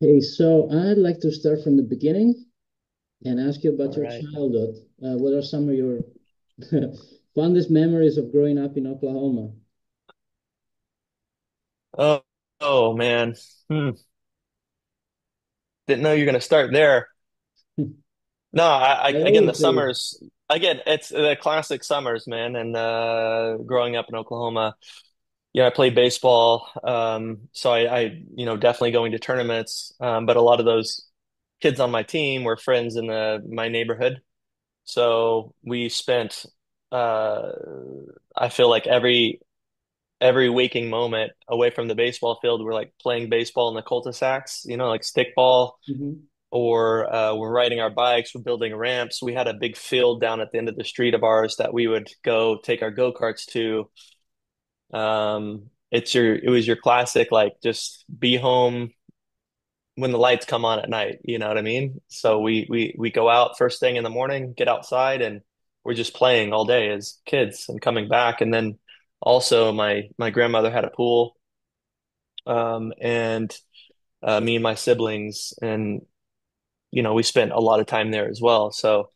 Hey, so I'd like to start from the beginning and ask you about All your right. childhood. What are some of your fondest memories of growing up in Oklahoma? Oh, oh man. Hmm. Didn't know you were gonna start there. No, I I again the always do. summers. Again, it's the classic summers, man. And growing up in Oklahoma, I played baseball. So I definitely going to tournaments. But a lot of those kids on my team were friends in my neighborhood. So we spent. Uh, I feel like every waking moment away from the baseball field, we're like playing baseball in the cul-de-sacs, like stickball, Hmm. or we're riding our bikes, we're building ramps. We had a big field down at the end of the street of ours that we would go take our go-karts to. It was your classic, like just be home when the lights come on at night, you know what I mean? So we go out first thing in the morning, get outside, and we're just playing all day as kids and coming back. And then also my grandmother had a pool, and me and my siblings, and we spent a lot of time there as well. So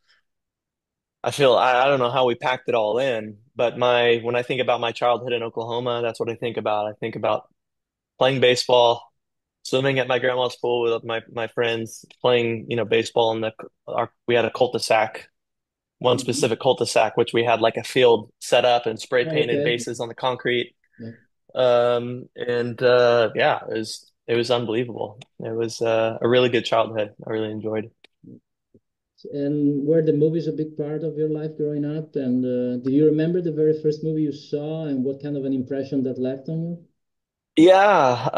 I don't know how we packed it all in, but my when I think about my childhood in Oklahoma, that's what I think about. I think about playing baseball, swimming at my grandma's pool with my friends, playing baseball in we had a cul-de-sac, one Hmm. specific cul-de-sac, which we had like a field set up and spray Oh, painted okay. bases on the concrete. Yeah. And Yeah, it was unbelievable. It was a really good childhood. I really enjoyed. And were the movies a big part of your life growing up? And do you remember the very first movie you saw and what kind of an impression that left on you? Yeah,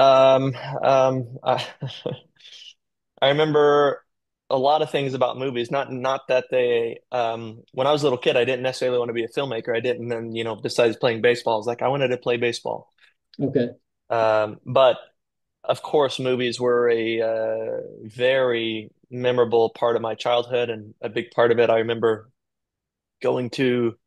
I remember a lot of things about movies. Not that they when I was a little kid, I didn't necessarily want to be a filmmaker. I didn't, and then besides playing baseball, I was like, I wanted to play baseball. Okay. But of course, movies were a very memorable part of my childhood and a big part of it. I remember going to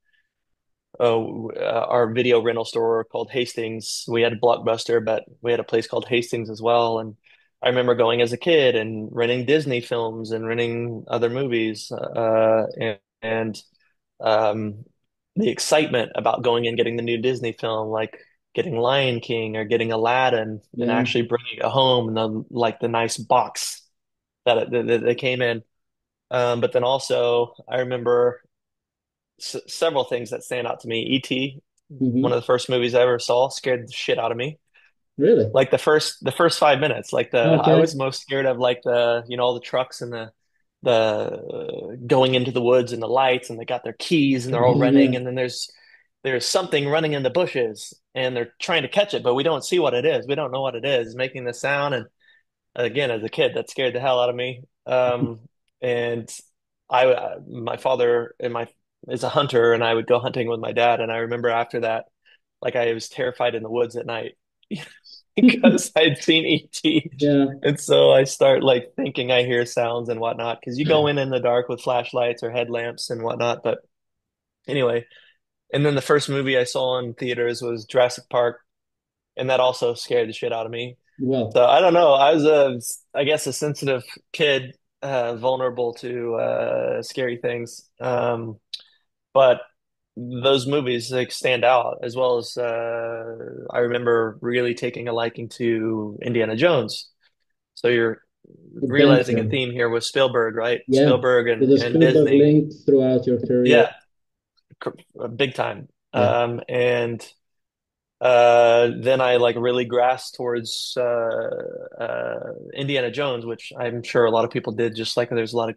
our video rental store called Hastings. We had Blockbuster, but we had a place called Hastings as well. And I remember going as a kid and renting Disney films and renting other movies, and um, the excitement about going and getting the new Disney film, like getting Lion King or getting Aladdin, and Yeah. actually bringing it home and the nice box that they came in. But then also, I remember several things that stand out to me. E.T., one of Hmm. the first movies I ever saw, scared the shit out of me. Really? Like the first 5 minutes, like I Okay. was most scared of like all the trucks and the going into the woods and the lights, and they got their keys and they're all Oh, yeah. running, and then there's something running in the bushes and they're trying to catch it, but we don't see what it is. We don't know what it is making the sound. And again, as a kid, that scared the hell out of me. And my father is a hunter, and I would go hunting with my dad. And I remember after that, like I was terrified in the woods at night because I'd seen ET. Yeah. And so I start like thinking I hear sounds and whatnot, because you go in the dark with flashlights or headlamps and whatnot. But anyway, and then the first movie I saw in theaters was Jurassic Park, and that also scared the shit out of me. Well, So I don't know. I guess, a sensitive kid, vulnerable to scary things. But those movies like stand out, as well as I remember really taking a liking to Indiana Jones. So you're realizing a adventure. theme here with Spielberg, right? Yeah. Spielberg So and the and Spielberg Disney. link throughout your career. Yeah, big time. Yeah. And Then I like really grasped towards Indiana Jones, which I'm sure a lot of people did, just like there's a lot of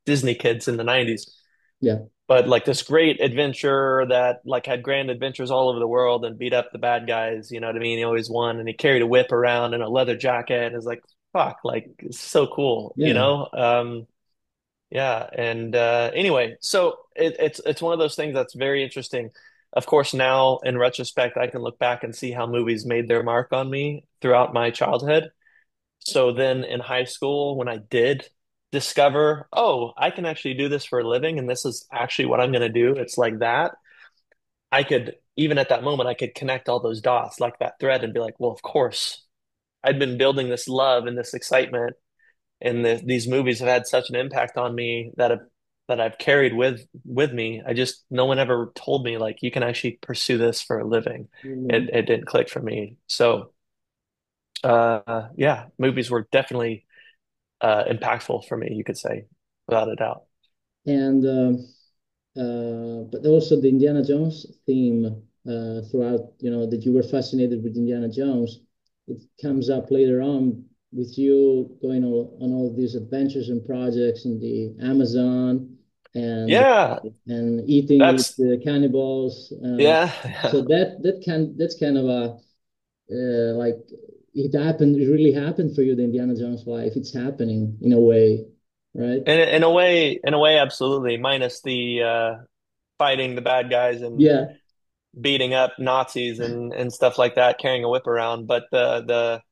Disney kids in the 90s. Yeah. But like this great adventure that like had grand adventures all over the world and beat up the bad guys, you know what I mean? He always won, and he carried a whip around and a leather jacket, and it's like, fuck, like it's so cool, you Yeah. know? Yeah, and anyway, so it's one of those things that's very interesting. Of course, now in retrospect, I can look back and see how movies made their mark on me throughout my childhood. So then in high school, when I did discover, oh, I can actually do this for a living, and this is actually what I'm going to do, it's like that. I could, even at that moment, I could connect all those dots like that thread and be like, well, of course, I'd been building this love and this excitement, and these movies have had such an impact on me that I've carried with me. I just no one ever told me like you can actually pursue this for a living. Mm. It didn't click for me. So yeah, movies were definitely impactful for me, you could say, without a doubt. And but also the Indiana Jones theme throughout, that you were fascinated with Indiana Jones. It comes up later on with you going on all these adventures and projects in the Amazon and Yeah, eating with that's the cannibals. yeah, So that's kind of a like it happened. It really happened for you, the Indiana Jones life. It's happening in a way, right? in a way, absolutely. Minus the fighting the bad guys and Yeah, beating up Nazis and stuff like that, carrying a whip around. But the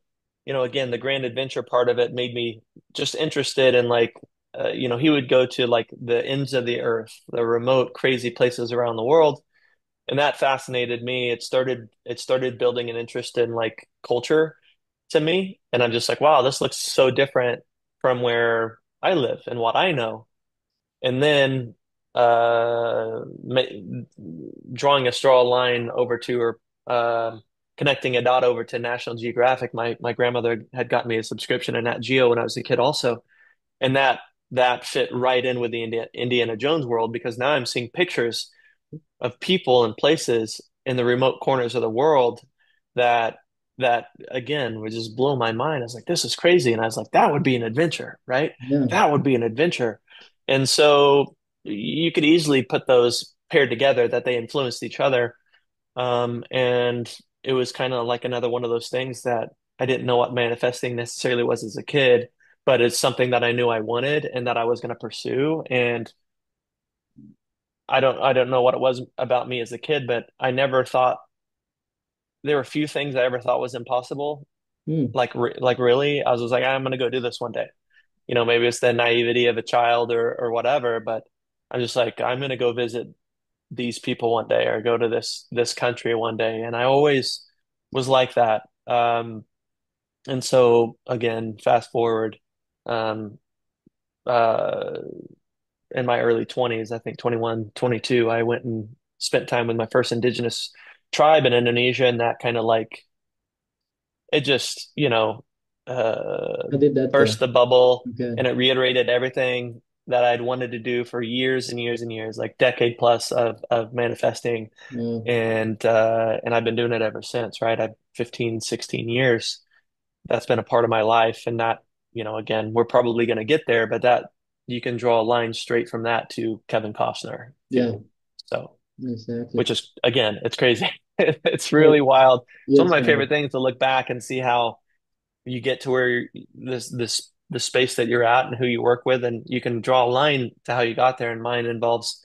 again, the grand adventure part of it made me just interested in like he would go to like the ends of the earth, the remote, crazy places around the world, and that fascinated me. It started building an interest in like culture to me, and I'm just like, wow, this looks so different from where I live and what I know. And then ma drawing a straw line over to or connecting a dot over to National Geographic. My grandmother had gotten me a subscription to Nat Geo when I was a kid also, and that fit right in with the Indiana Jones world because now I'm seeing pictures of people and places in the remote corners of the world that that again would just blow my mind. I was like, this is crazy. And I was like, that would be an adventure, right? yeah, That would be an adventure. And so you could easily put those paired together that they influenced each other. And it was kind of like another one of those things that I didn't know what manifesting necessarily was as a kid, but it's something that I knew I wanted and that I was going to pursue. And I don't know what it was about me as a kid, but I never thought there were a few things I ever thought was impossible. hmm, Like really, I was just like, I'm gonna go do this one day. Maybe it's the naivety of a child or whatever, but I'm just like, I'm gonna go visit these people one day or go to this country one day. And I always was like that. And so again, fast forward, um, uh, in my early 20s, I think 21, 22, I went and spent time with my first indigenous tribe in Indonesia, and that kind of like it just, uh, how did that burst go? the bubble, Okay. and it reiterated everything that I'd wanted to do for years and years and years, like decade plus of manifesting. Uh, And I've been doing it ever since, right? I've 15, 16 years. That's been a part of my life. And that, again, we're probably going to get there, but that you can draw a line straight from that to Kevin Costner yeah, too. So, exactly. which is, again, it's crazy. It's Yeah, really wild. It's yeah, one of it's my wild. favorite things to look back and see how you get to where the space that you're at and who you work with, and you can draw a line to how you got there. And mine involves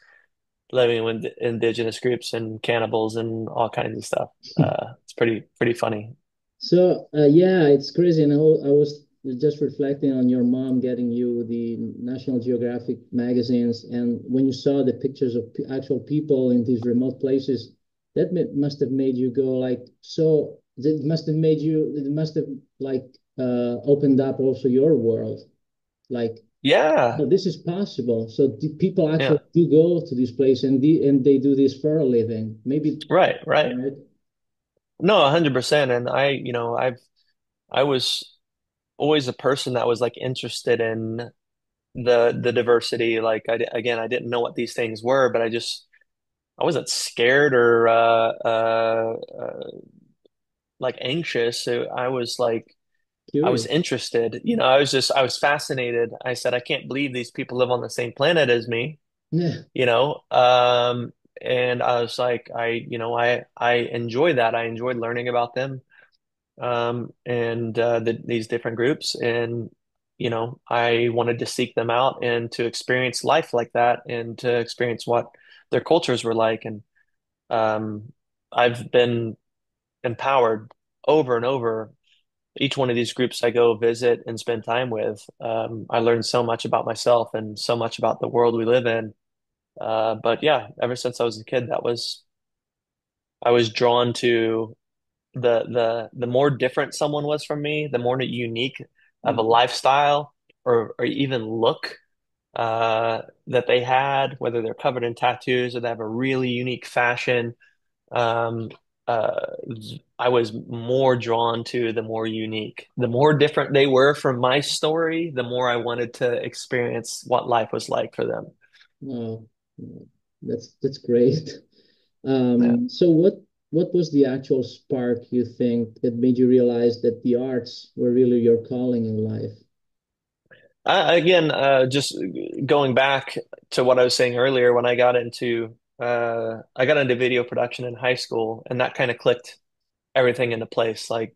living with indigenous groups and cannibals and all kinds of stuff. It's pretty funny. So yeah, it's crazy. And I was just reflecting on your mom getting you the National Geographic magazines, and when you saw the pictures of actual people in these remote places, that must have made you go like, so it must have made you, it must have like opened up also your world, like, Yeah, oh, this is possible. So the people yeah, actually do go to this place and they do this for a living. Maybe, right, right. right? No, 100%. And I was always a person that was like interested in the diversity. Like again, I didn't know what these things were, but I wasn't scared or like anxious. So I was Curious. interested. I was fascinated. I said, I can't believe these people live on the same planet as me, Yeah, you know? Um, and I was like, I enjoy that. I enjoyed learning about them, and these different groups. And, I wanted to seek them out and to experience life like that and to experience what their cultures were like. And I've been empowered over and over each one of these groups I go visit and spend time with. I learned so much about myself and so much about the world we live in. But yeah, ever since I was a kid, I was drawn to the more different someone was from me, the more unique of a Mhm. lifestyle or even look that they had, whether they're covered in tattoos or they have a really unique fashion. Um, uh, I was more drawn to the more unique, the more different they were from my story, the more I wanted to experience what life was like for them. Wow. Wow. That's great. Yeah. So what was the actual spark you think that made you realize that the arts were really your calling in life? Again, just going back to what I was saying earlier, when I got into video production in high school, and that kind of clicked everything into place. Like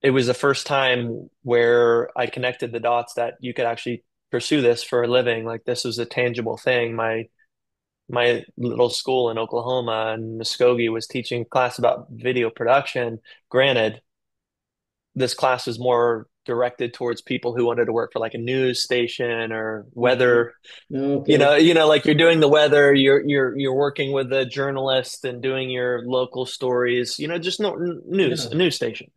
it was the first time where I connected the dots that you could actually pursue this for a living. Like this was a tangible thing. My little school in Oklahoma and Muskogee was teaching a class about video production. Granted, this class was more directed towards people who wanted to work for like a news station or Mhm. weather. Okay. Like you're doing the weather, you're working with a journalist and doing your local stories. Just no news, Yeah. a news station.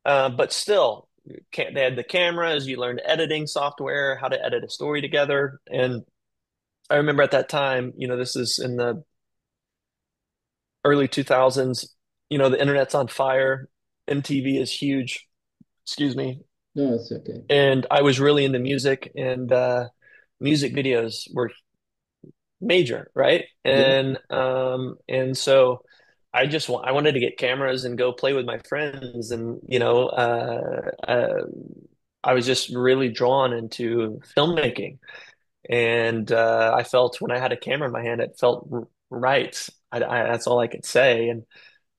But still, they had the cameras. You learned editing software, how to edit a story together. And I remember at that time, this is in the early 2000s. The internet's on fire. MTV is huge. Excuse me. No, it's okay. And I was really into music, and music videos were major, right? Yeah. And so I wanted to get cameras and go play with my friends, and I was just really drawn into filmmaking, and I felt when I had a camera in my hand, it felt right. That's all I could say,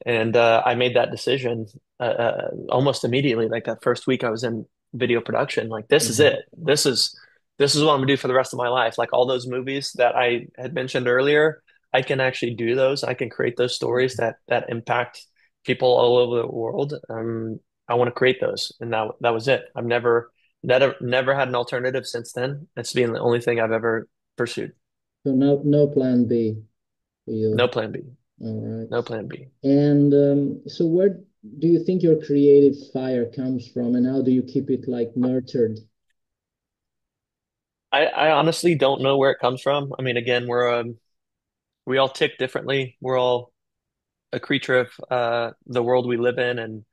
and I made that decision almost immediately. Like that first week I was in video production, like this is Mhm. it. This is what I'm gonna do for the rest of my life. Like all those movies that I had mentioned earlier, I can actually do those. I can create those stories that impact people all over the world. I want to create those, and that was it. I've never had an alternative since then. It's been the only thing I've ever pursued. So no plan B for No you. plan B. All right. No plan B. And so where do you think your creative fire comes from, and how do you keep it like nurtured? I honestly don't know where it comes from. I mean, again, we all tick differently. We're all a creature of the world we live in and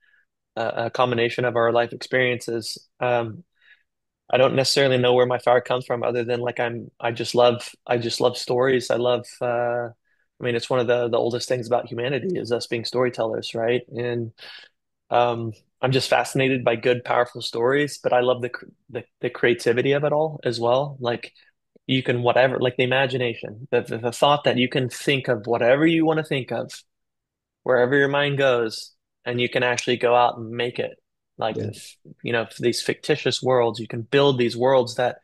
a combination of our life experiences. I don't necessarily know where my fire comes from, other than like I just love stories. I mean, it's one of the oldest things about humanity is us being storytellers, right? And um, I'm just fascinated by good, powerful stories, but I love the creativity of it all as well. Like you can whatever, like the imagination, the thought that you can think of whatever you want to think of, wherever your mind goes, and you can actually go out and make it. Like Yeah. these fictitious worlds, you can build these worlds that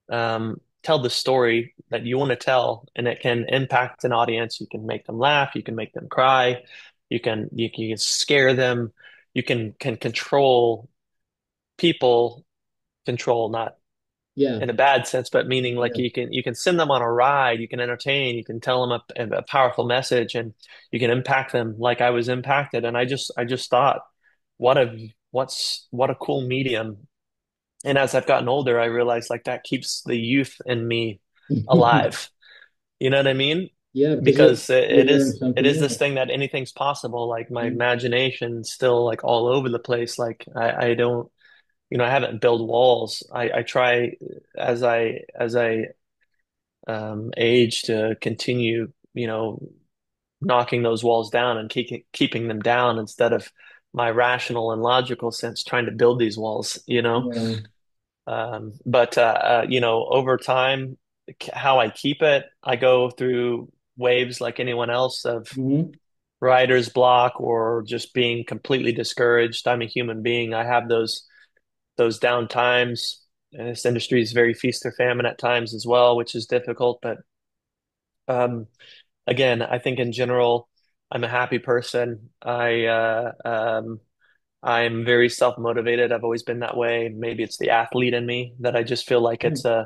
tell the story that you want to tell, and it can impact an audience. You can make them laugh, you can make them cry, you can scare them, you can control people, control not Yeah. in a bad sense, but meaning like Yeah. you can send them on a ride, you can entertain, you can tell them a powerful message, and you can impact them like I was impacted. And I just thought, what a cool medium. And as I've gotten older, I realized like that keeps the youth in me alive. You know what I mean? Yeah, because Because you it learn it something is this new. thing that anything's possible. Like my Yeah. imagination's still like all over the place. Like I don't, I haven't built walls. I try as I age to continue, knocking those walls down and keeping them down instead of my rational and logical sense trying to build these walls. Yeah. But over time, how I keep it, I go through waves like anyone else of Hmm. writer's block or just being completely discouraged. I'm a human being. I have those down times. And this industry is very feast or famine at times as well, which is difficult. But um, again, I think in general, I'm a happy person. I'm very self-motivated. I've always been that way. Maybe it's the athlete in me that I just feel like Yeah.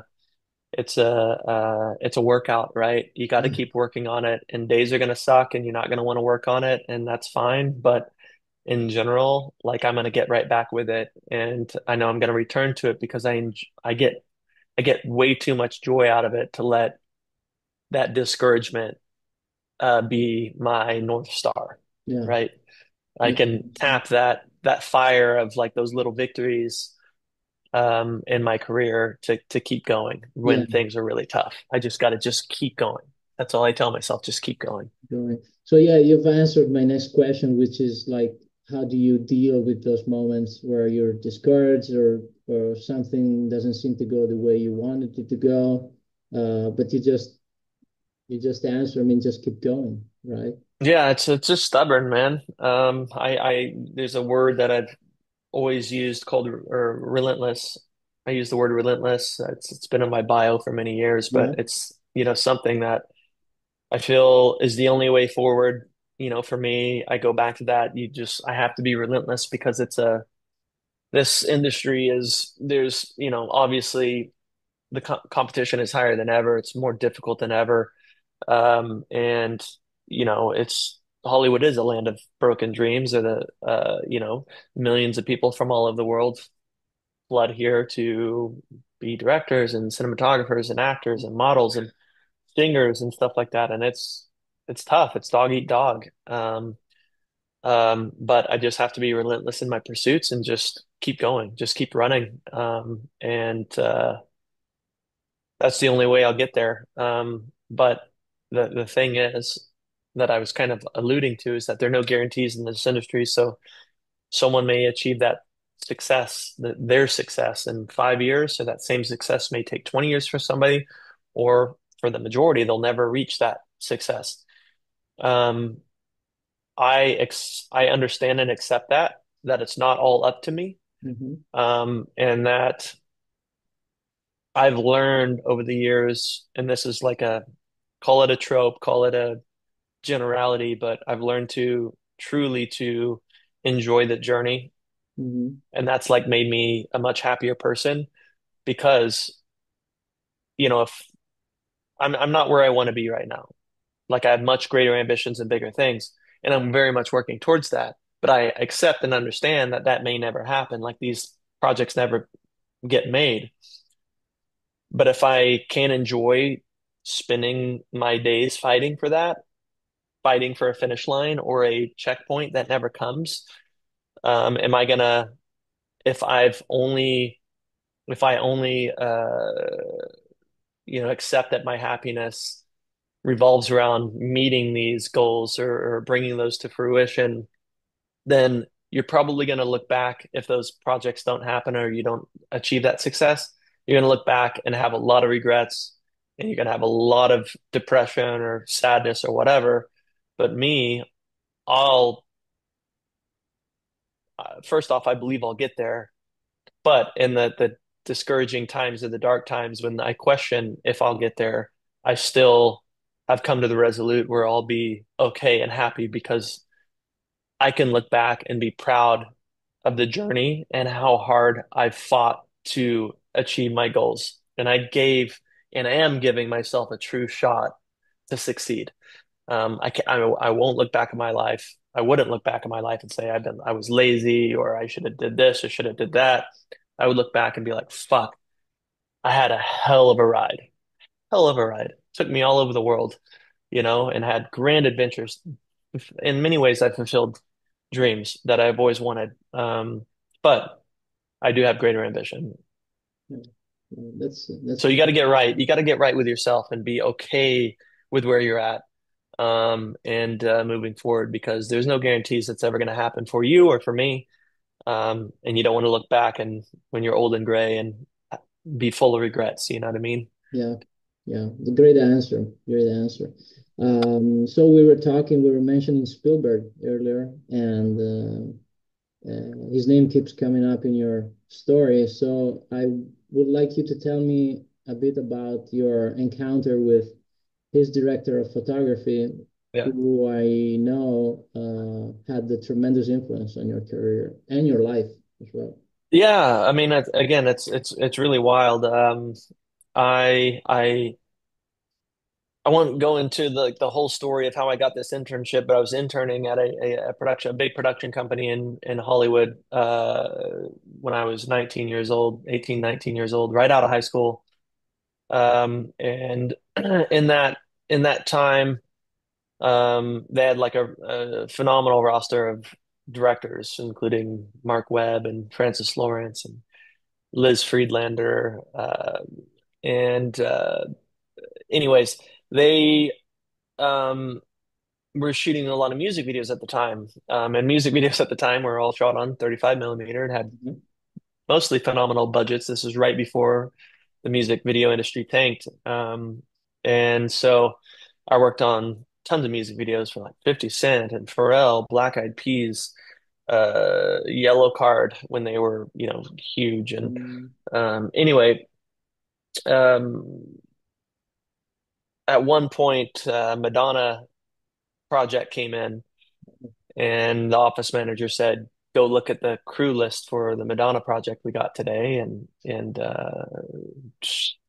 it's a workout, right? You got to Yeah, keep working on it, and days are going to suck, and you're not going to want to work on it, and that's fine. But in general, like I'm going to get right back with it, and I know I'm going to return to it because I get way too much joy out of it to let that discouragement be my North Star, yeah, right? I yeah, can tap that fire of like those little victories in my career to keep going yeah. when things are really tough. I just got to just keep going. That's all I tell myself, just keep going. Right. So yeah, you've answered my next question, which is like, how do you deal with those moments where you're discouraged or something doesn't seem to go the way you wanted it to go, but you just answer, I mean, just keep going, right? Yeah, it's just stubborn, man. I there's a word that I've always used called or relentless. I use the word relentless. It's been in my bio for many years, but Yeah. it's something that I feel is the only way forward. For me, I go back to that. I have to be relentless because this industry there's obviously the competition is higher than ever. It's more difficult than ever. And it's Hollywood is a land of broken dreams, or millions of people from all over the world flood here to be directors and cinematographers and actors and models and singers and stuff like that. And it's tough. It's dog eat dog. But I just have to be relentless in my pursuits and just keep going, just keep running. And that's the only way I'll get there. But the thing is that I was kind of alluding to is that there are no guarantees in this industry. So someone may achieve that success, their success in 5 years. So that same success may take 20 years for somebody, or for the majority, they'll never reach that success. Um, I understand and accept that it's not all up to me. Hmm. And that I've learned over the years, and this is like call it a trope, call it a generality, but I've learned to truly enjoy the journey. Hmm. And that's like made me a much happier person because, if I'm not where I want to be right now. Like I have much greater ambitions and bigger things, and I'm very much working towards that. But I accept and understand that that may never happen. Like these projects never get made. But if I can enjoy spending my days fighting for that, fighting for a finish line or a checkpoint that never comes, am I gonna, if I've only, if I only, accept that my happiness revolves around meeting these goals or bringing those to fruition, then you're probably going to look back if those projects don't happen or you don't achieve that success. You're going to look back and have a lot of regrets, and you're going to have a lot of depression or sadness or whatever. But me, I'll first off, I believe I'll get there. But in the discouraging times or the dark times when I question if I'll get there, I still have come to the resolute where I'll be okay and happy because I can look back and be proud of the journey and how hard I've fought to achieve my goals. And I am giving myself a true shot to succeed. I won't look back at my life. I wouldn't look back at my life and say I was lazy or I should have did this or should have did that. I would look back and be like, fuck, I had a hell of a ride. Hell of a ride. Took me all over the world, and had grand adventures. In many ways, I fulfilled dreams that I've always wanted. But I do have greater ambition. Yeah. That's So you got to get right. You got to get right with yourself and be okay with where you're at, and moving forward because there's no guarantees that's ever going to happen for you or for me. And you don't want to look back and when you're old and gray and be full of regrets. You know what I mean? yeah, yeah. The great answer. Great answer. So we were mentioning Spielberg earlier, and his name keeps coming up in your story. So I would like you to tell me a bit about your encounter with his director of photography, Yeah. who I know had the tremendous influence on your career and your life as well. Yeah. I mean, again, it's really wild. I won't go into the whole story of how I got this internship, but I was interning at a big production company in Hollywood when I was 19 years old, 18, 19 years old, right out of high school. And in that time, they had like a phenomenal roster of directors, including Mark Webb and Francis Lawrence and Liz Friedlander. And anyways, they um, were shooting a lot of music videos at the time. And music videos at the time were all shot on 35 millimeter and had Mhm. mostly phenomenal budgets. This was right before the music video industry tanked. And so I worked on tons of music videos for like 50 Cent and Pharrell, Black Eyed Peas, Yellow Card when they were, huge. And Mm, anyway, um, at one point, Madonna project came in, and the office manager said, "Go look at the crew list for the Madonna project we got today." And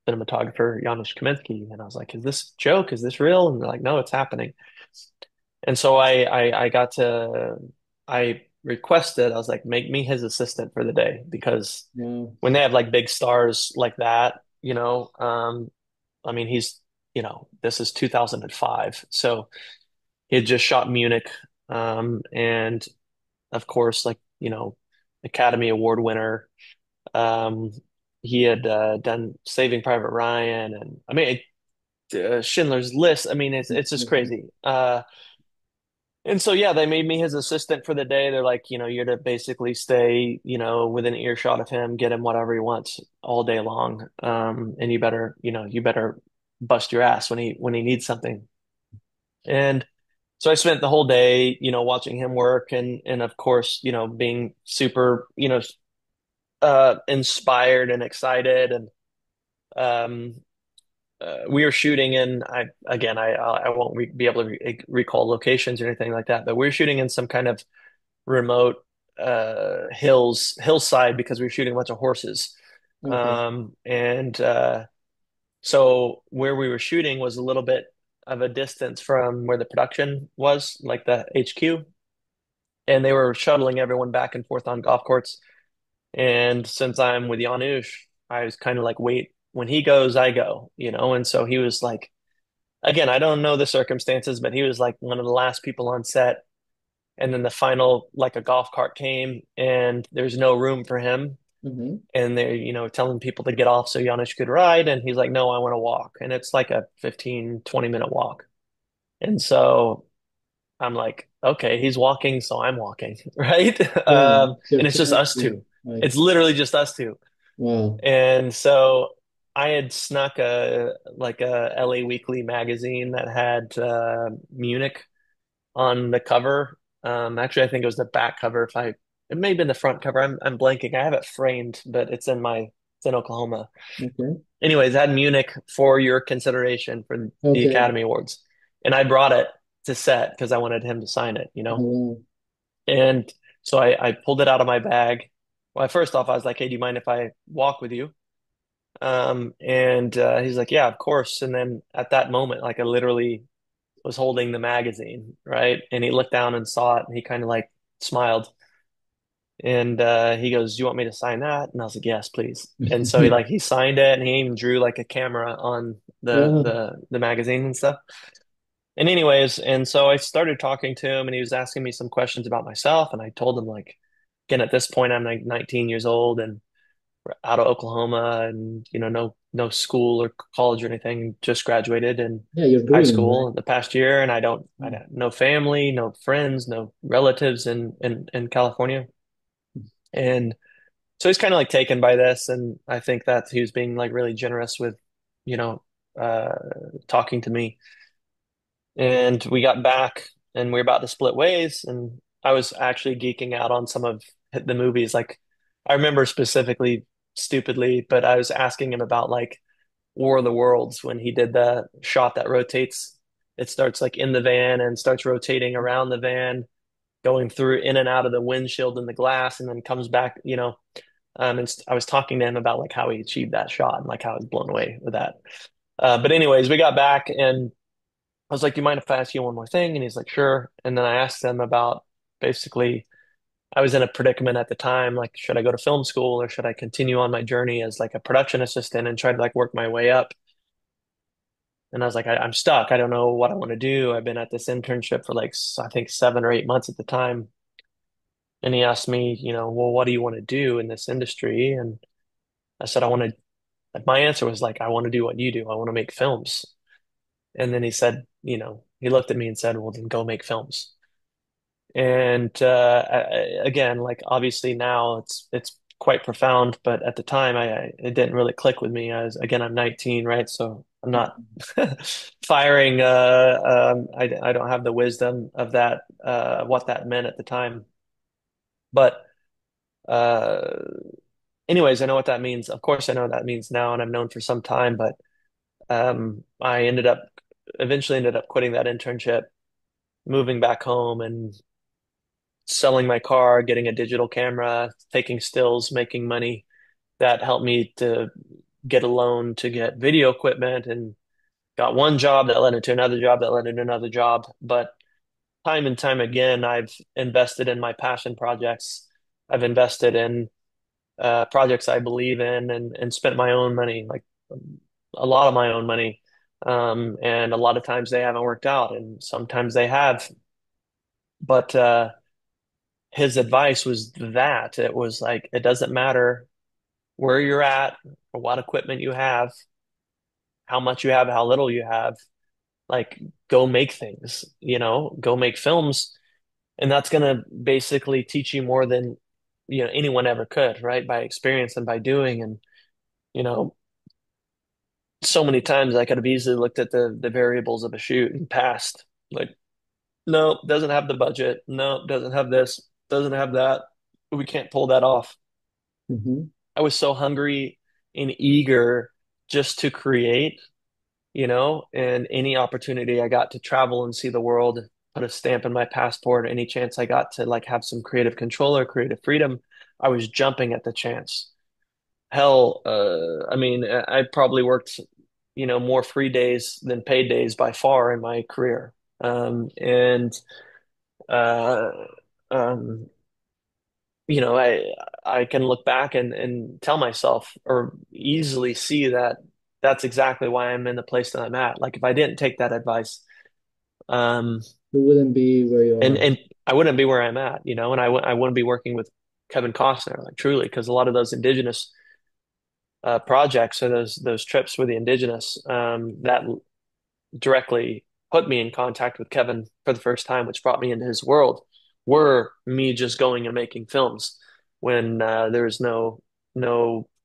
cinematographer Janusz Kaminski, and I was like, "Is this a joke? Is this real?" And they're like, "No, it's happening." And so I requested, I was like, "Make me his assistant for the day," because wow. when they have like big stars like that, I mean, this is 2005, so he had just shot Munich, and of course, like, Academy Award winner. Um, he had done Saving Private Ryan, and I mean, Schindler's List. I mean, it's just Mhm. crazy. And so yeah, they made me his assistant for the day. They're like, you're to basically stay, within earshot of him, get him whatever he wants all day long. And you better bust your ass when he needs something. And so I spent the whole day, watching him work, and of course, being super, inspired and excited. And um, we were shooting in, I won't be able to recall locations or anything like that, but we were shooting in some kind of remote hillside because we were shooting a bunch of horses. Okay. And so where we were shooting was a little bit of a distance from where the production was, like the HQ, and they were shuttling everyone back and forth on golf courts. And since I'm with Janusz, I was kind of like, wait, when he goes, I go, And so he was like, again, I don't know the circumstances, but he was like one of the last people on set. And then the final, like a golf cart came, and there's no room for him. Hmm. And they're, telling people to get off so Janusz could ride. And he's like, no, I want to walk. And it's like a 15, 20-minute walk. And so I'm like, okay, he's walking, so I'm walking, right? Yeah, it's your And it's just chance us to two. like, It's literally just us two. wow. And so I had snuck a LA Weekly magazine that had Munich on the cover. Actually, I think it was the back cover. It may have been the front cover. I'm blanking. I have it framed, but it's in Oklahoma. Okay. Anyways, I had Munich for your consideration for the Okay. Academy Awards, and I brought it to set because I wanted him to sign it. Oh, And so I pulled it out of my bag. Well, first off, I was like, "Hey, do you mind if I walk with you?" And he's like, "Yeah, of course." And then at that moment, like I literally was holding the magazine, right? And he looked down and saw it, and he kind of like smiled. And he goes, "Do you want me to sign that?" And I was like, "Yes, please." And so he signed it, and he even drew like a camera on the wow. the the magazine and stuff. And anyways, and so I started talking to him, and he was asking me some questions about myself, and I told him, like, again, at this point I'm like 19 years old and out of Oklahoma, and no school or college or anything, just graduated in Yeah, you're high green, right? school the past year, and I Mm. got no family, no friends, no relatives in California. And so he's kind of like taken by this, and I think that he was being like really generous with, you know, uh, talking to me. And we got back, and we were about to split ways, and I was actually geeking out on some of the movies. Like, I remember specifically, stupidly, but I was asking him about like War of the Worlds when he did the shot that rotates. It starts like in the van and starts rotating around the van, going through in and out of the windshield and the glass, and then comes back. And I was talking to him about like how he achieved that shot and like how I was blown away with that. But anyways, we got back and I was like, "Do you mind if I ask you one more thing?" And he's like, "Sure." And then I asked him about basically, I was in a predicament at the time, like, should I go to film school or should I continue on my journey as like a production assistant and try to like work my way up? And I was like, I'm stuck. I don't know what I want to do. I've been at this internship for like, I think 7 or 8 months at the time. And he asked me, well, what do you want to do in this industry? And I said, my answer was like, I want to do what you do. I want to make films. And then he said, he looked at me and said, well, then go make films. And again, like obviously now it's quite profound, but at the time it didn't really click with me. I'm 19, right? So I'm not firing. I don't have the wisdom of that, what that meant at the time. But uh, anyways, I know what that means. Of course, I know what that means now, and I've known for some time. But I eventually ended up quitting that internship, moving back home, and selling my car, getting a digital camera, taking stills, making money. That helped me to get a loan to get video equipment and got one job that led into another job that led into another job. But time and time again, I've invested in my passion projects. I've invested in projects I believe in and spent my own money, like a lot of my own money. And a lot of times they haven't worked out, and sometimes they have. But his advice was that it was like, it doesn't matter where you're at or what equipment you have, how much you have, how little you have, like go make things, go make films. And that's going to basically teach you more than, anyone ever could, right? By experience and by doing. And, you know, so many times I could have easily looked at the variables of a shoot and passed. Like, no, doesn't have the budget. No, doesn't have this, doesn't have that. We can't pull that off. Hmm. I was so hungry and eager just to create, and any opportunity I got to travel and see the world, put a stamp in my passport, any chance I got to like have some creative control or creative freedom, I was jumping at the chance. Hell, I mean, I probably worked, more free days than paid days by far in my career. And uh, um, I can look back and tell myself or easily see that that's exactly why I'm in the place that I'm at. Like if I didn't take that advice, um, You wouldn't be where you and are. and I wouldn't be where I'm at, and I wouldn't be working with Kevin Costner, like truly, because a lot of those indigenous projects or those trips with the indigenous that directly put me in contact with Kevin for the first time, which brought me into his world, were me just going and making films when there was no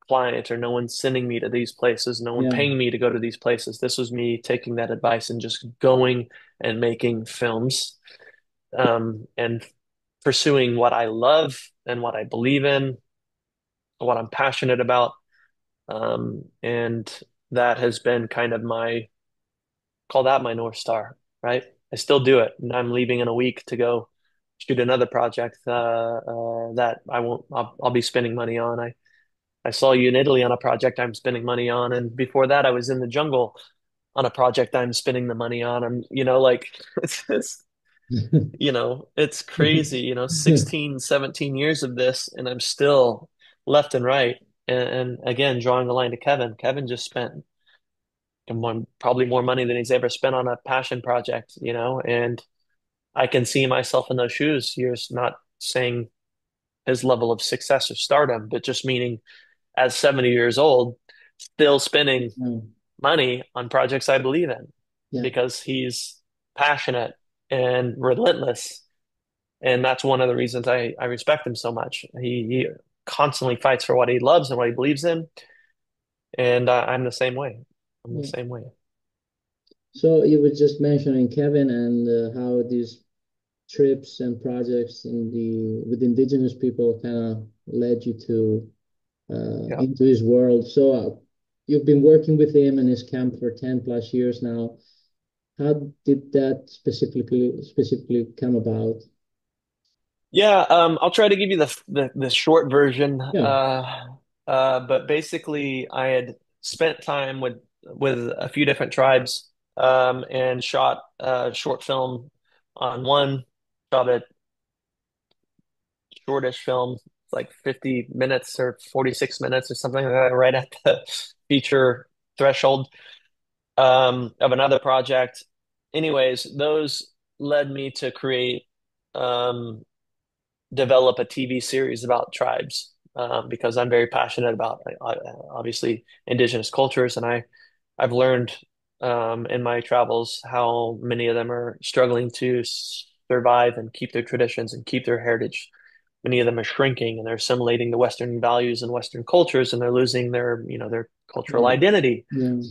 client or no one sending me to these places, no one Yeah. paying me to go to these places. This was me taking that advice and just going and making films, and pursuing what I love and what I believe in, what I'm passionate about. And that has been kind of call that my North Star, right? I still do it, and I'm leaving in a week to go shoot another project that I'll be spending money on. I saw you in Italy on a project I'm spending money on, and before that, I was in the jungle on a project I'm spending the money on. I'm, like it's it's crazy, 16, 17 years of this, and I'm still left and right. And again, drawing the line to Kevin. Kevin just spent probably more money than he's ever spent on a passion project, and I can see myself in those shoes. You're not saying his level of success or stardom, but just meaning as 70 years old, still spending Mm. money on projects I believe in Yeah. because he's passionate and relentless. And that's one of the reasons I respect him so much. He constantly fights for what he loves and what he believes in. And I'm the same way. I'm the Yeah. same way. So you were just mentioning Kevin and how these trips and projects in the with indigenous people kind of led you to Yeah. into his world. So you've been working with him and his camp for 10 plus years now. How did that specifically come about? Yeah, I'll try to give you the short version. Yeah. But basically, I had spent time with a few different tribes, and shot a short film on one, shot a shortish film, like 50 minutes or 46 minutes or something like that, right at the feature threshold, of another project. Anyways, those led me to create, um, develop a TV series about tribes, because I'm very passionate about, obviously, indigenous cultures, and I've learned, in my travels, how many of them are struggling to survive and keep their traditions and keep their heritage. Many of them are shrinking and they're assimilating the Western values and Western cultures, and they're losing their cultural Right. identity. Yeah.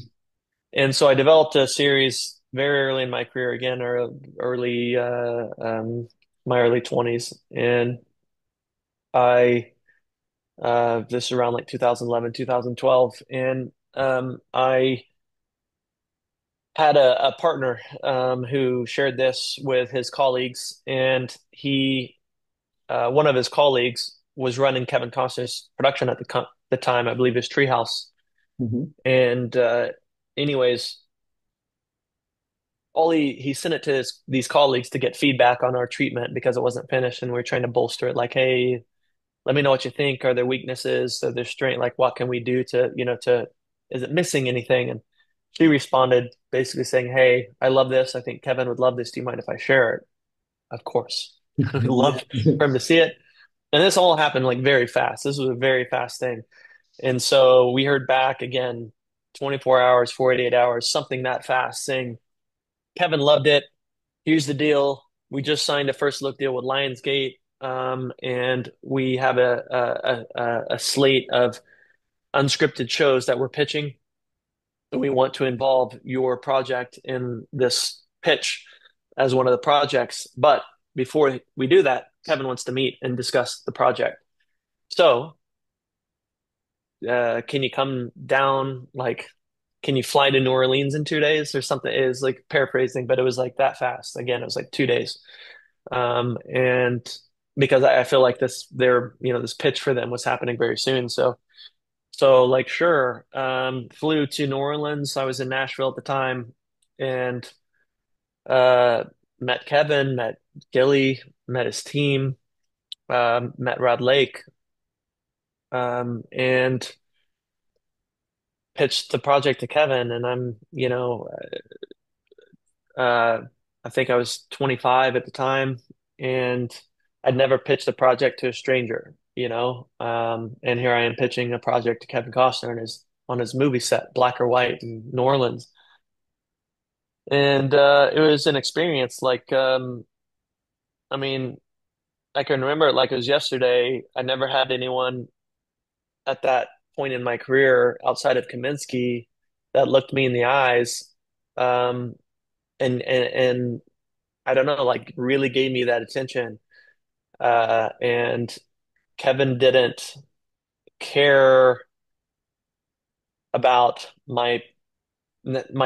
And so I developed a series very early in my career, again, or early, my early 20s, and I this is around like 2011, 2012, and I had a partner, who shared this with his colleagues, and one of his colleagues was running Kevin Costner's production at the time, I believe, his Treehouse. Hmm. And anyways, all he sent it to these colleagues to get feedback on our treatment because it wasn't finished, and we were trying to bolster it. Like, hey, let me know what you think. Are there weaknesses? Are there strength? Like, what can we do to, is it missing anything? And she responded basically saying, hey, I love this. I think Kevin would love this. Do you mind if I share it? Of course. I'd Yeah. love for him to see it. And this all happened like very fast. This was a very fast thing. And so we heard back again, 24 hours, 48 hours, something that fast, saying, Kevin loved it. Here's the deal. We just signed a first look deal with Lionsgate, and we have a slate of unscripted shows that we're pitching. And we want to involve your project in this pitch as one of the projects. But before we do that, Kevin wants to meet and discuss the project. So, can you come down? Like, can you fly to New Orleans in 2 days or something? It was like paraphrasing, but it was like that fast. Again, it was like 2 days. And because I feel like this pitch for them was happening very soon. So like, sure, flew to New Orleans. I was in Nashville at the time, and uh, met Kevin, met Gilly, met his team, met Rod Lake, and pitched the project to Kevin. And uh, I think I was 25 at the time, and I'd never pitched a project to a stranger. And here I am pitching a project to Kevin Costner on his movie set, Black or White, in New Orleans. And it was an experience. Like, I mean, I can remember it like it was yesterday. I never had anyone at that point in my career outside of Kaminsky that looked me in the eyes, um, and I don't know, like, really gave me that attention. And Kevin didn't care about my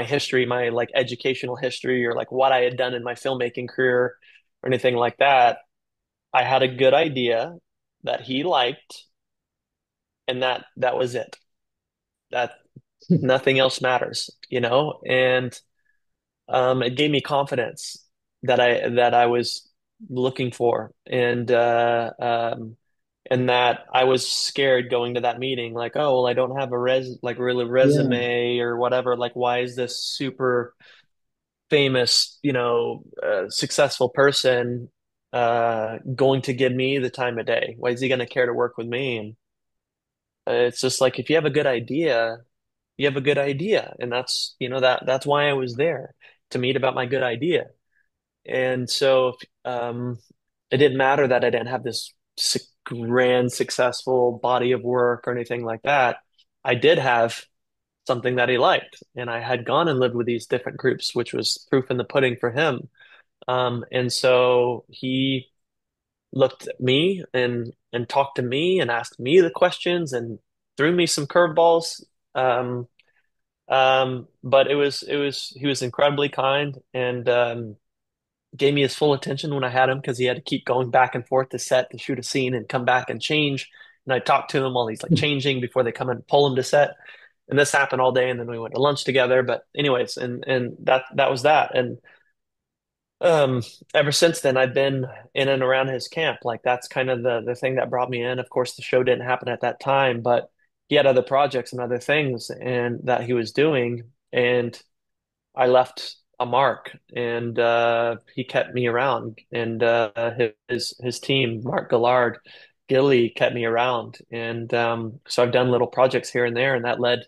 history, my like educational history, or like what I had done in my filmmaking career or anything like that. I had a good idea that he liked, and that was it. That nothing else matters. And it gave me confidence that I was looking for, and that I was scared going to that meeting, like, oh, well, I don't have a really Yeah. resume or whatever. Like, why is this super famous, successful person going to give me the time of day? Why is he going to care to work with me? And it's just like, if you have a good idea, you have a good idea, and that's why I was there, to meet about my good idea. And so, it didn't matter that I didn't have this grand, successful body of work or anything like that. I did have something that he liked, and I had gone and lived with these different groups, which was proof in the pudding for him. And so he looked at me and talked to me and asked me the questions and threw me some curveballs. Um, but he was incredibly kind, and gave me his full attention when I had him because he had to keep going back and forth to set to shoot a scene and come back and change. And I talked to him while he's like changing before they come and pull him to set. And this happened all day, and then we went to lunch together. But anyways, and that was that. And um, ever since then, I've been in and around his camp. Like that's kind of the thing that brought me in. Of course, the show didn't happen at that time, but he had other projects and other things and that he was doing, and I left a mark, and he kept me around, and his team, Mark Gillard, Gilly, kept me around, and so I've done little projects here and there, and that led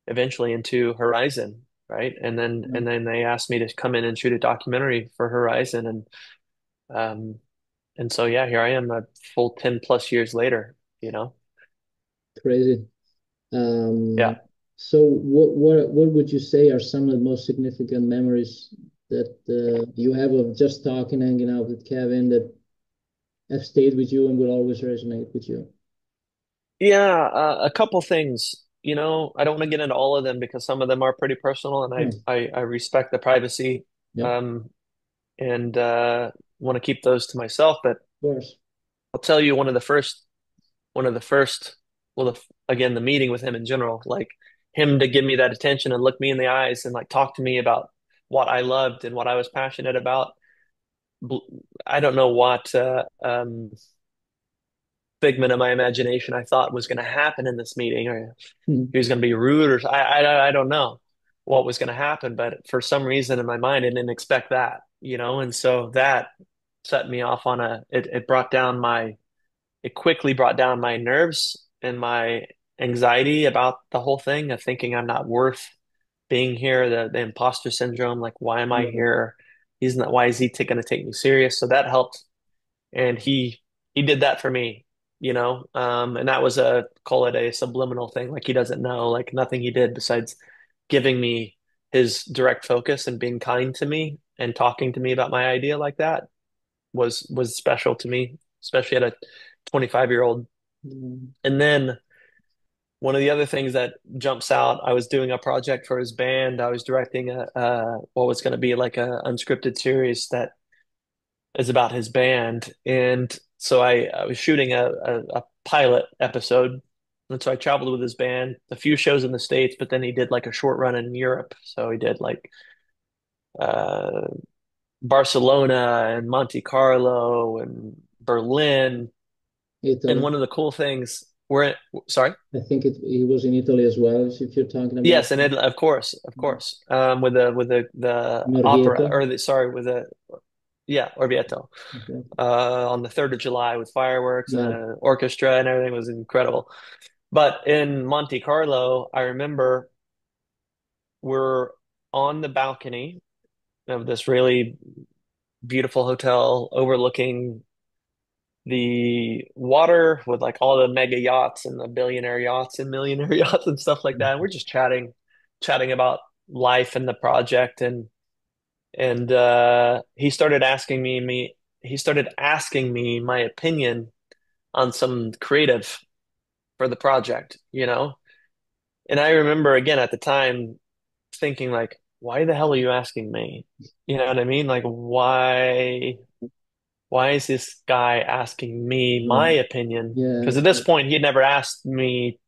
eventually into Horizon, right? And then they asked me to come in and shoot a documentary for Horizon, um, and so yeah, here I am, a full 10 plus years later, you know? Crazy. Yeah. So what would you say are some of the most significant memories that you have of just talking, hanging out with Kevin that have stayed with you and will always resonate with you? Yeah, a couple things. I don't want to get into all of them because some of them are pretty personal, and Yeah, I respect the privacy, yeah, of um, and want to keep those to myself. But course. I'll tell you one of the first, well, again, the meeting with him in general, like him to give me that attention and look me in the eyes and like talk to me about what I loved and what I was passionate about. Bl- I don't know what figment of my imagination I thought was going to happen in this meeting, or Hmm. he was going to be rude, or I don't know what was going to happen, but for some reason in my mind I didn't expect that, and so that set me off on it quickly brought down my nerves and my anxiety about the whole thing of thinking I'm not worth being here, the imposter syndrome, like why am I Yeah. here? He's not, why is he going to take me serious? So that helped, and he did that for me, and that was a, call it a subliminal thing, like he doesn't know, like nothing he did besides giving me his direct focus and being kind to me and talking to me about my idea like that was special to me, especially at a 25-year-old. Mm. And then one of the other things that jumps out, I was doing a project for his band. I was directing what was going to be like a unscripted series that is about his band. And so I was shooting a pilot episode. And so I traveled with his band, a few shows in the States, but then he did like a short run in Europe. So he did like uh, Barcelona and Monte Carlo and Berlin. And Italy. one of the cool things, sorry? I think he was in Italy as well, if you're talking about Yes, and of course, of course, with the opera, Orvieto. or sorry, with the, yeah, Orvieto, Okay. on the 3rd of July with fireworks and Yeah. an orchestra and everything was incredible. But in Monte Carlo, I remember we're on the balcony of this really beautiful hotel overlooking the water with like all the mega yachts and the billionaire yachts and millionaire yachts and stuff like that. And we're just chatting about life and the project, and he started asking me my opinion on some creative for the project, And I remember again at the time thinking like, why the hell are you asking me? You know what I mean? Like why is this guy asking me Yeah. my opinion? Yeah. Because at this point he had never asked me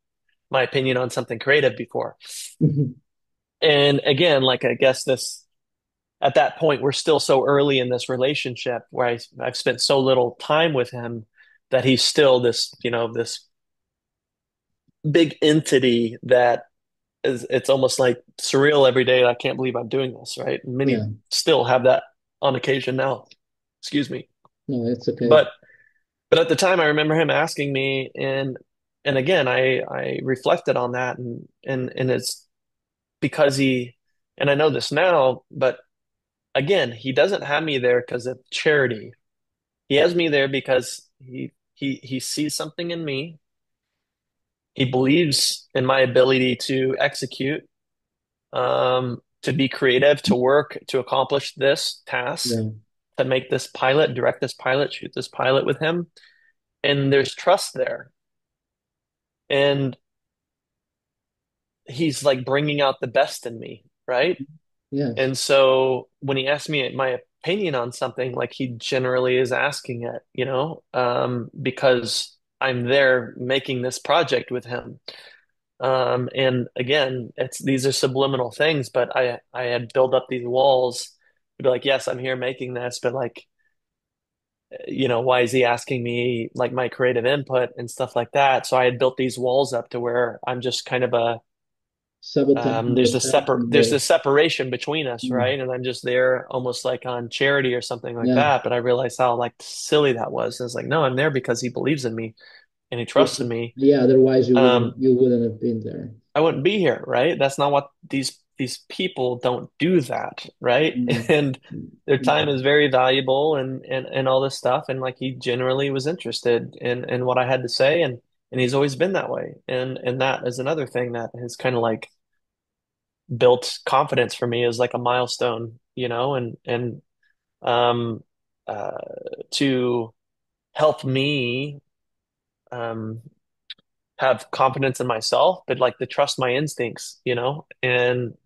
my opinion on something creative before. And again, like I guess this at that point we're still so early in this relationship where I've spent so little time with him that he's still this big entity that it's almost like surreal every day. I can't believe I'm doing this, right? Many Yeah. still have that on occasion now. Excuse me. No, it's okay. But but at the time I remember him asking me, and again I reflected on that, and it's because and I know this now, but again, he doesn't have me there because of charity. He has me there because he sees something in me. He believes in my ability to execute, to be creative, to work, to accomplish this task, Yeah. to make this pilot, direct this pilot, shoot this pilot with him. And there's trust there. And he's like bringing out the best in me, right? Yes. And so when he asked me my opinion on something, like he generally is asking it, because I'm there making this project with him. And again, these are subliminal things, but I had built up these walls to be like, yes, I'm here making this, but like, why is he asking me like my creative input and stuff like that? So I had built these walls up to where I'm just kind of Sabotaging yourself in a there's way. this separation between us, Mm. right? And I'm just there almost like on charity or something like Yeah. that. But I realized how like silly that was. And it's like, no, I'm there because he believes in me and he Yeah. trusts in me. Yeah, otherwise Um, you wouldn't have been there. I wouldn't be here, right? That's not what these people don't do that, right? Mm. And their time Mm. is very valuable and all this stuff. And like he generally was interested in what I had to say and he's always been that way. And that is another thing that has kind of like built confidence for me as like a milestone, and um uh to help me um have confidence in myself, but like to trust my instincts, and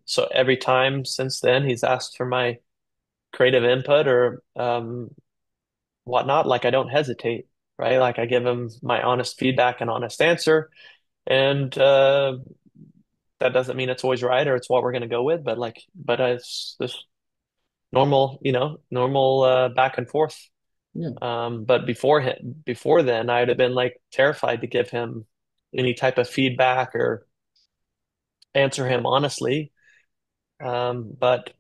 so every time since then he's asked for my creative input or whatnot, like I don't hesitate, right? Like I give him my honest feedback and honest answer, and that doesn't mean it's always right or it's what we're going to go with, but it's this normal, normal back and forth. Yeah. But before then, I'd have been like terrified to give him any type of feedback or answer him honestly. But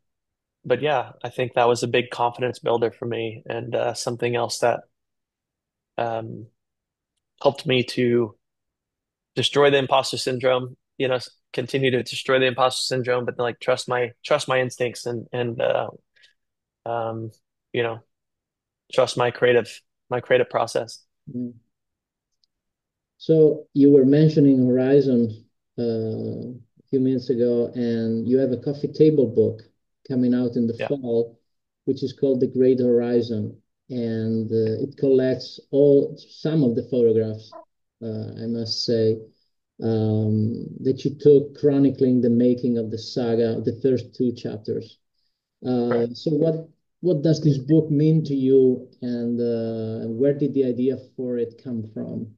yeah, I think that was a big confidence builder for me, and something else that um, helped me to destroy the imposter syndrome. Continue to destroy the imposter syndrome, but like trust my instincts and um, you know, trust my creative process. Mm. So you were mentioning Horizon a few minutes ago, and you have a coffee table book coming out in the Yeah, fall, which is called The Great Horizon, and it collects all some of the photographs, I must say, that you took chronicling the making of the saga, the first two chapters. right. So what does this book mean to you, and where did the idea for it come from?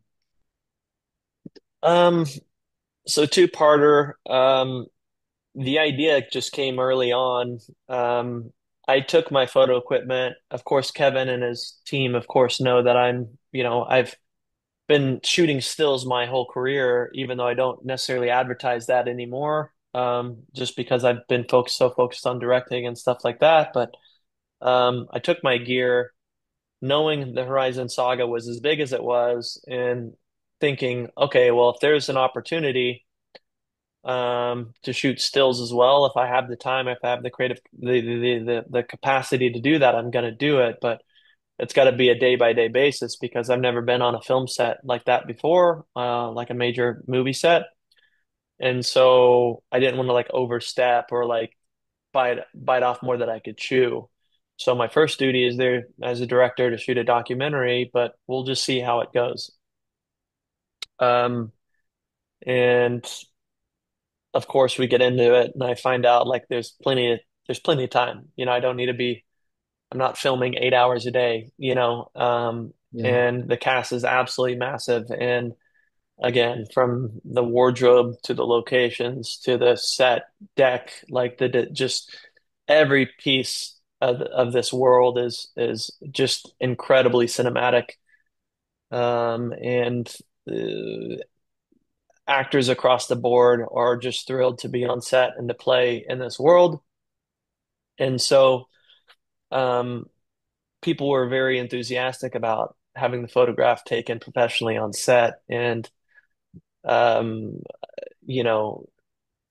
Um, so two-parter. The idea just came early on. Um, I took my photo equipment. Of course, Kevin and his team, of course, know that I've been shooting stills my whole career, even though I don't necessarily advertise that anymore, just because I've been so focused on directing and stuff like that. But I took my gear, knowing the Horizon Saga was as big as it was, and thinking, okay, well, if there's an opportunity to shoot stills as well. If I have the time, if I have the creative, the capacity to do that, I'm going to do it. But it's got to be a day by day basis because I've never been on a film set like that before, like a major movie set. And so I didn't want to like overstep or like bite off more than I could chew. So my first duty is there as a director to shoot a documentary, but we'll just see how it goes. And of course we get into it and I find out like there's plenty of time. I don't need to be I'm not filming 8 hours a day, Yeah. and the cast is absolutely massive. And again, from the wardrobe to the locations to the set deck, like just every piece of this world is just incredibly cinematic. And actors across the board are just thrilled to be on set and to play in this world. And so um, people were very enthusiastic about having the photograph taken professionally on set. And, um, you know,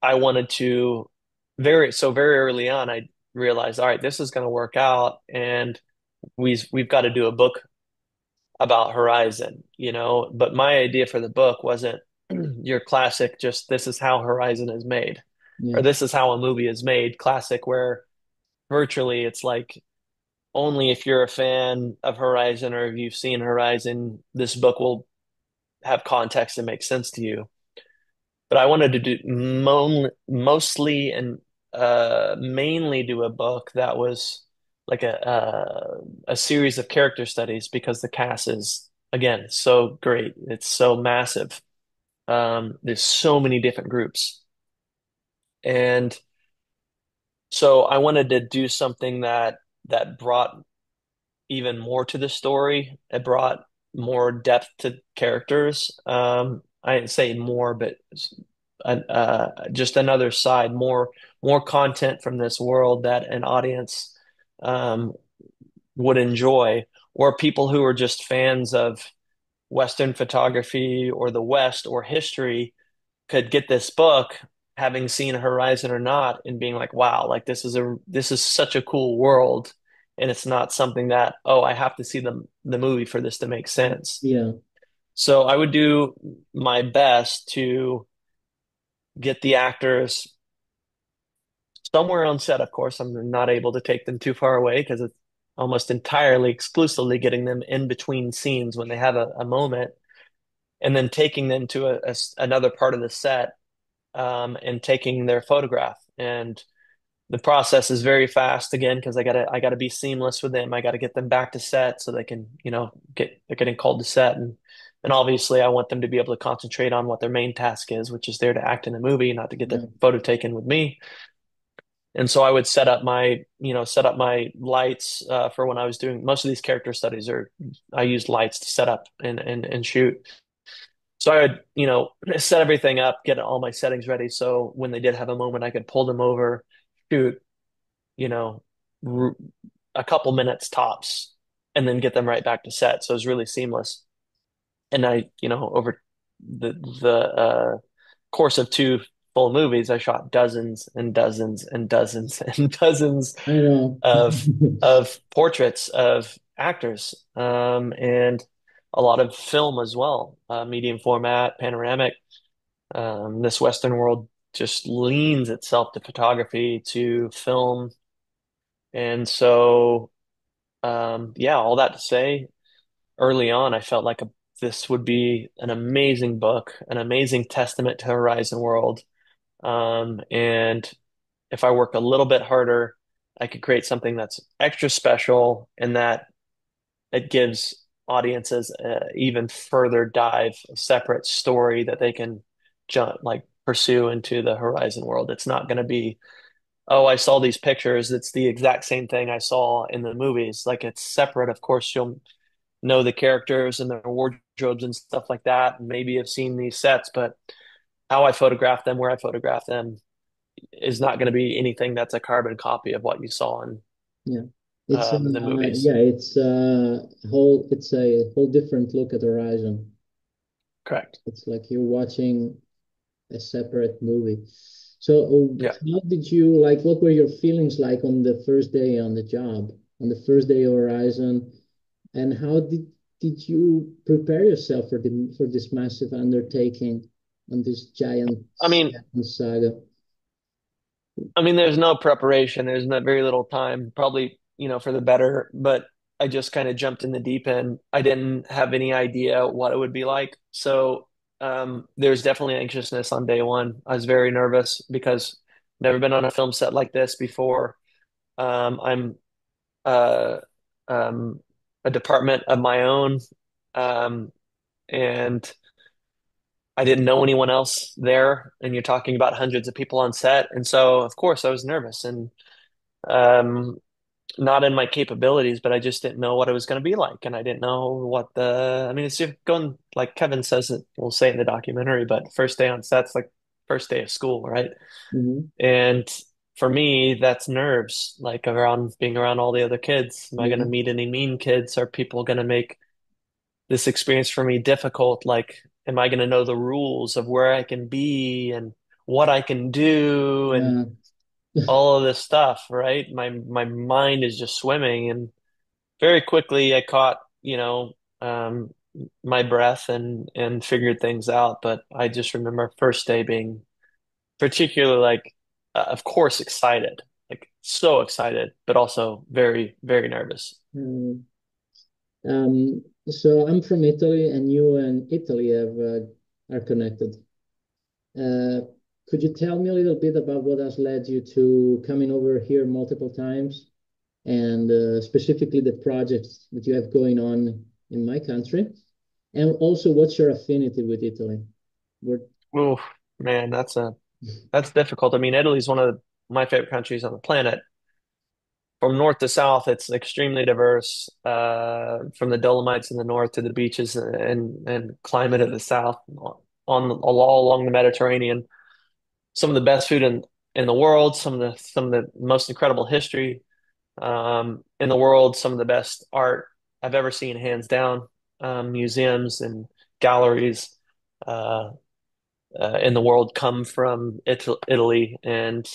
I wanted to very early on, I realized, all right, this is going to work out. And we've got to do a book about Horizon, but my idea for the book wasn't your classic, just this is how Horizon is made, or Yeah. this is how a movie is made classic, where virtually it's like only if you're a fan of Horizon or if you've seen Horizon, this book will have context and make sense to you. But I wanted to do mostly and mainly do a book that was like a series of character studies because the cast is again so great. It's so massive. There's so many different groups, and so I wanted to do something that brought even more to the story. It brought more depth to characters. I didn't say more, but just another side, more content from this world that an audience um, would enjoy, or people who are just fans of Western photography or the West or history could get this book, having seen Horizon or not, and being like, wow, like this is such a cool world. And it's not something that, oh, I have to see the movie for this to make sense. Yeah, So I would do my best to get the actors somewhere on set. Of course, I'm not able to take them too far away because it's almost entirely exclusively getting them in between scenes when they have a moment, and then taking them to another part of the set, and taking their photograph. And the process is very fast again because I gotta be seamless with them. I gotta get them back to set so they can, they're getting called to set, and obviously I want them to be able to concentrate on what their main task is, which is there to act in the movie, not to get their yeah, photo taken with me. And so I would set up my lights for when I was doing most of these character studies, or I used lights to set up and shoot. So I would, set everything up, get all my settings ready. So when they did have a moment, I could pull them over, shoot, you know, r a couple minutes tops, and then get them right back to set. So it was really seamless. And over the course of two full movies, I shot dozens and dozens and dozens and dozens I know. of portraits of actors, and a lot of film as well, medium format, panoramic. This Western world just leans itself to photography, to film, and so yeah, all that to say, early on, I felt like this would be an amazing book, an amazing testament to Horizon World. And if I work a little bit harder, I could create something that's extra special and that it gives audiences a even further dive, a separate story that they can pursue into the Horizon World. It's not going to be, oh, I saw these pictures. It's the exact same thing I saw in the movies. Like it's separate. Of course, you'll know the characters and their wardrobes and stuff like that, and maybe have seen these sets, but how I photograph them, where I photograph them, is not going to be anything that's a carbon copy of what you saw in Yeah. It's the movies. yeah, it's a whole different look at Horizon. Correct. It's like you're watching a separate movie. So, Yeah. how did you like? What were your feelings like on the first day on the job, on the first day of Horizon, and how did you prepare yourself for this massive undertaking on this giant I mean, saga? there's no preparation. There's not very little time, probably, for the better, but I just kind of jumped in the deep end. I didn't have any idea what it would be like. So, there's definitely anxiousness on day one. I was very nervous because never been on a film set like this before. I'm uh, um, a department of my own, um, and I didn't know anyone else there. And you're talking about hundreds of people on set, and so of course I was nervous and um, not in my capabilities, but I just didn't know what it was going to be like, and I didn't know what the. I mean, it's just going like Kevin says it. We'll say it in the documentary, but first day on set's like first day of school, right? Hmm. And for me, that's nerves, like around being around all the other kids. Am I going to Yeah, meet any mean kids? Are people going to make this experience for me difficult? Like, am I going to know the rules of where I can be and what I can do and yeah, all of this stuff, right? My mind is just swimming, and very quickly I caught, my breath and figured things out. But I just remember first day being particularly like, of course, excited, like so excited, but also very, very nervous. Mm. So I'm from Italy, and you and Italy are connected. Uh, could you tell me a little bit about what has led you to coming over here multiple times? and specifically the projects that you have going on in my country, and also what's your affinity with Italy? Where, Oh man, that's difficult. I mean, Italy is one of my favorite countries on the planet. From north to south, it's extremely diverse. From the Dolomites in the north to the beaches and climate in the south, on all along the Mediterranean. Some of the best food in the world, some of the most incredible history in the world, some of the best art I've ever seen, hands down. Museums and galleries uh, in the world come from Italy, and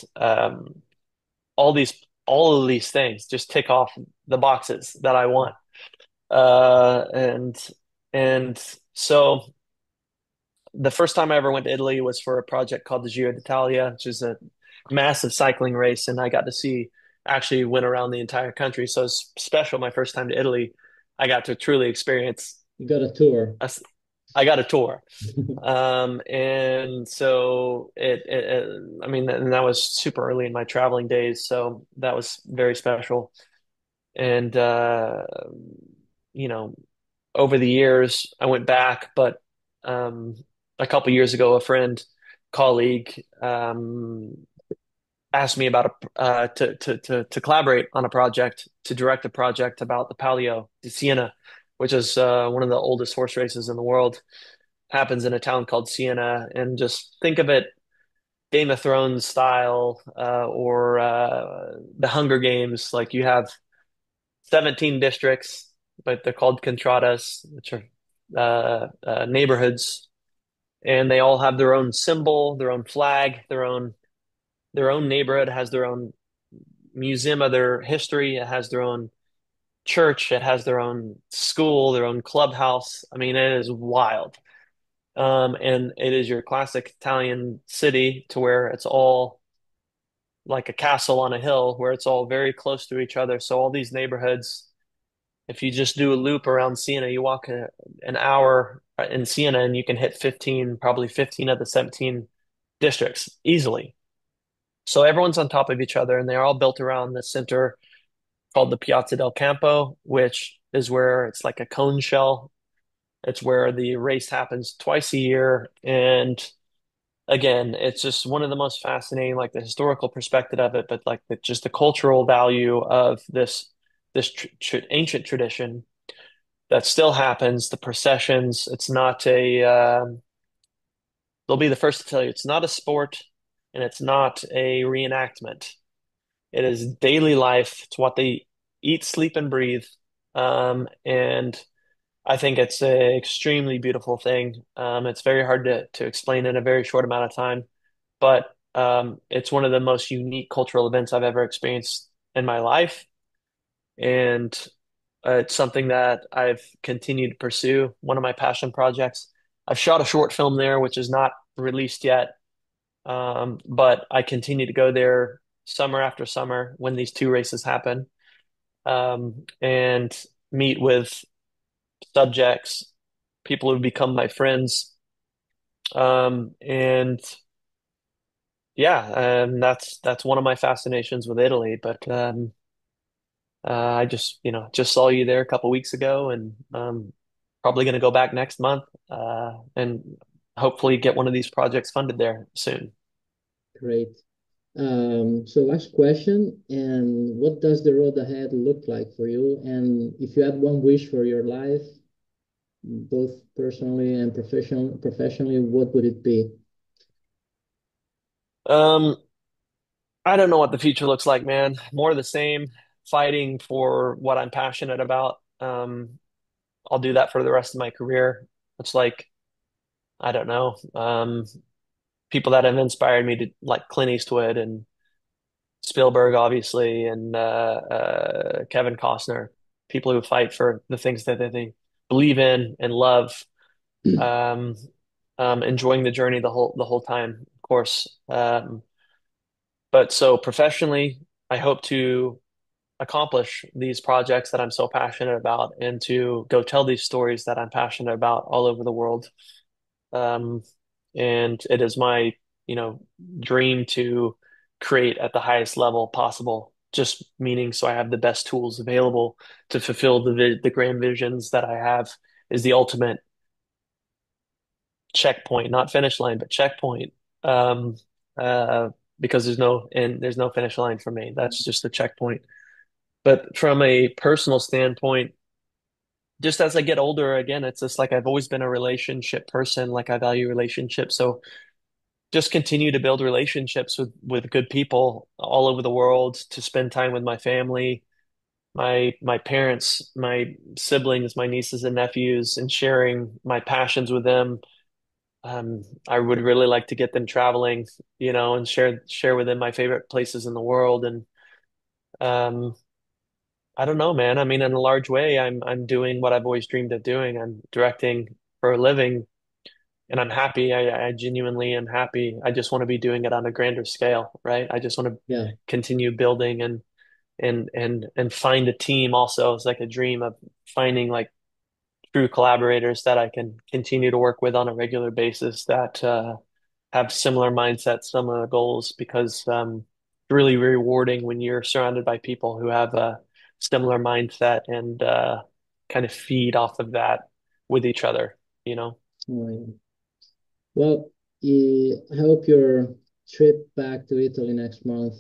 all these all of these things just tick off the boxes that I want. Uh, and and so the first time I ever went to Italy was for a project called the Giro d'Italia, which is a massive cycling race, and I got to see actually went around the entire country. So it's special. My first time to Italy, I got to truly experience. you got a tour. A, I got a tour, and so I mean, and that was super early in my traveling days, so that was very special. And you know, over the years, I went back, but um, a couple years ago, a friend, colleague, asked me about to collaborate on a project, to direct a project about the Palio di Siena, which is one of the oldest horse races in the world. Happens in a town called Siena, and just think of it Game of Thrones style, or the Hunger Games. Like you have 17 districts, but they're called contradas, which are neighborhoods, and they all have their own symbol, their own flag, their own neighborhood has their own museum of their history. It has their own church. It has their own school, their own clubhouse. I mean, it is wild. And it is your classic Italian city to where it's all like a castle on a hill, where it's all very close to each other. So all these neighborhoods, if you just do a loop around Siena, you walk an hour in Siena and you can hit 15, probably 15 of the 17 districts easily. So everyone's on top of each other, and they're all built around the center called the Piazza del Campo, which is where it's like a cone shell. It's where the race happens twice a year. And again, it's just one of the most fascinating, like the historical perspective of it, but like just the cultural value of this ancient tradition that still happens. The processions. It's not a. They'll be the first to tell you it's not a sport, and it's not a reenactment. It is daily life. It's what they eat, sleep, and breathe. And I think it's an extremely beautiful thing. It's very hard to explain in a very short amount of time, but it's one of the most unique cultural events I've ever experienced in my life. And it's something that I've continued to pursue, one of my passion projects. I've shot a short film there, which is not released yet, but I continue to go there summer after summer when these two races happen, and meet with subjects, people who become my friends. And yeah, that's one of my fascinations with Italy. But I just saw you there a couple weeks ago, and probably going to go back next month, and hopefully get one of these projects funded there soon. Great. So last question, and what does the road ahead look like for you? And if you had one wish for your life, both personally and professionally, what would it be? Um, I don't know what the future looks like, man. More of the same, fighting for what I'm passionate about. I'll do that for the rest of my career. It's like, I don't know, people that have inspired me to like Clint Eastwood and Spielberg, obviously, and Kevin Costner, people who fight for the things that they believe in and love, um, enjoying the journey the whole time, of course. But so professionally, I hope to accomplish these projects that I'm so passionate about, and to go tell these stories that I'm passionate about all over the world. Um, and it is my, you know, dream to create at the highest level possible. just meaning so I have the best tools available to fulfill the grand visions that I have is the ultimate checkpoint, not finish line, but checkpoint. Um, uh, because there's no finish line for me. That's just the checkpoint. But from a personal standpoint, just as I get older, again, it's just like I've always been a relationship person. Like I value relationships. So just continue to build relationships with good people all over the world, to spend time with my family, my parents, my siblings, my nieces and nephews, and sharing my passions with them. I would really like to get them traveling, and share with them my favorite places in the world. And um, I don't know, man. I mean, in a large way, I'm doing what I've always dreamed of doing. I'm directing for a living, and I'm happy. I genuinely am happy. I just want to be doing it on a grander scale, right? I just want to Yeah. continue building and find a team. Also, it's like a dream of finding like true collaborators that I can continue to work with on a regular basis that have similar mindsets, similar goals, because it's really rewarding when you're surrounded by people who have a similar mindset and kind of feed off of that with each other, you know? All right. Well, I hope your trip back to Italy next month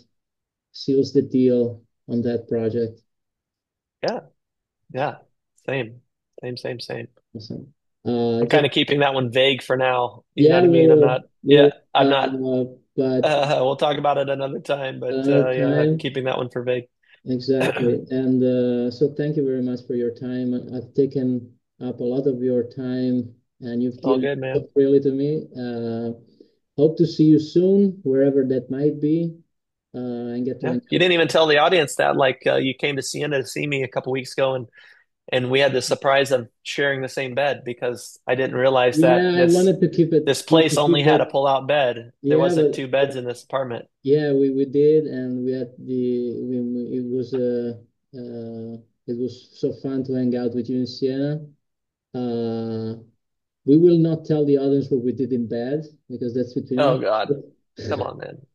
seals the deal on that project. Yeah, yeah, same, same. Awesome. I'm kind Just of keeping that one vague for now. You know yeah, what I mean? Yeah, I'm not, but we'll talk about it another time, but another yeah, I'm time. keeping that one for vague. Exactly. And so thank you very much for your time. I've taken up a lot of your time and you've All given good, so man. freely to me. Hope to see you soon, wherever that might be, and get to Yeah. hang You out. didn't even tell the audience that like you came to Siena to see me a couple weeks ago, and we had the surprise of sharing the same bed because I didn't realize that Yeah, I wanted to this place only keep had a that. pull-out bed. There Yeah, wasn't two beds but in this apartment. yeah, we did, and we had it was so fun to hang out with you in Siena. Uh, we will not tell the audience what we did in bed because that's between Oh us. God. Come on, man.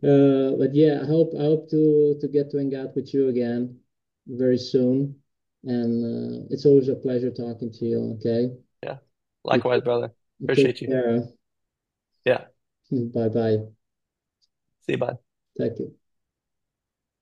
But yeah, I hope to get to hang out with you again very soon. And it's always a pleasure talking to you. Okay, Yeah. you Likewise, brother. take Appreciate you. care. Yeah. Bye bye. See you, bud. Thank you.